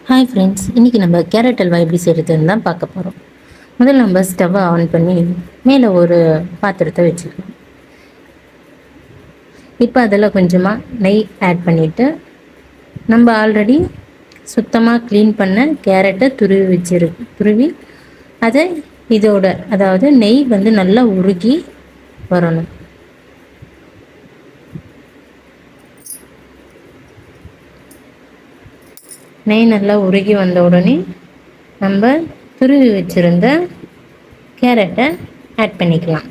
Hi friends, இன்றைக்கி நம்ம carrot halwa எப்படி செய்கிறதுன்னு தான் பார்க்க போகிறோம். முதல்ல நம்ம ஸ்டவ்வை ஆன் பண்ணி மேலே ஒரு பாத்திரத்தை வச்சுக்கலாம். இப்போ அதில் கொஞ்சமாக நெய் ஆட் பண்ணிவிட்டு நம்ம ஆல்ரெடி சுத்தமாக க்ளீன் பண்ண கேரட்டை துருவி அதை இதோட, அதாவது நெய் வந்து நல்லா உருகி வரணும். நெய் நல்லா உருகி வந்த உடனே நம்ம துருவி வச்சுருந்த கேரட்டை ஆட் பண்ணிக்கலாம்.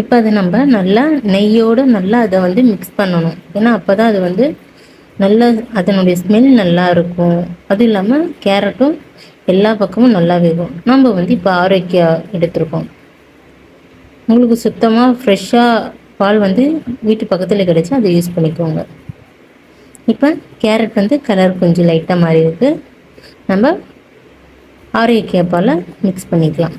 இப்போ அதை நம்ம நல்லா நெய்யோடு நல்லா அதை வந்து மிக்ஸ் பண்ணணும். ஏன்னா அப்போ தான் அது வந்து நல்லா அதனுடைய ஸ்மெல் நல்லா இருக்கும். அதுவும் இல்லாமல் கேரட்டும் எல்லா பக்கமும் நல்லா வேகும். நம்ம வந்து இப்போ ஆரோக்கியா எடுத்துருக்கோம். உங்களுக்கு சுத்தமாக ஃப்ரெஷ்ஷாக பால் வந்து வீட்டு பக்கத்தில் கிடச்சி அதை யூஸ் பண்ணிக்கோங்க. இப்போ கேரட் வந்து கலர் கொஞ்சம் லைட்டாக மாறி இருக்குது. நம்ம ஆரோக்கியா பாலை மிக்ஸ் பண்ணிக்கலாம்.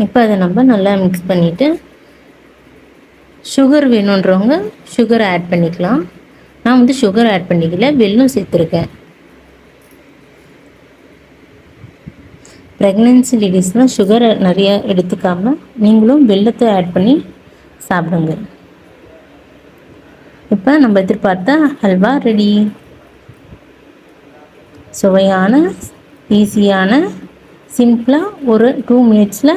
இப்போ அதை நம்ம நல்லா மிக்ஸ் பண்ணிவிட்டு சுகர் வேணுன்றவங்க சுகர் ஆட் பண்ணிக்கலாம். நான் வந்து சுகர் ஆட் பண்ணிக்கல, வெல்லம் சேர்த்துருக்கேன். ப்ரெக்னென்சி லேடிஸ்லாம் சுகரை நிறையா எடுத்துக்காமல் நீங்களும் வெல்லத்தை ஆட் பண்ணி சாப்பிடுங்க. இப்போ நம்ம எதிர்பார்த்த ஹல்வா ரெடி. சுவையான, ஈஸியான, சிம்பிளாக ஒரு 2 மினிட்ஸில்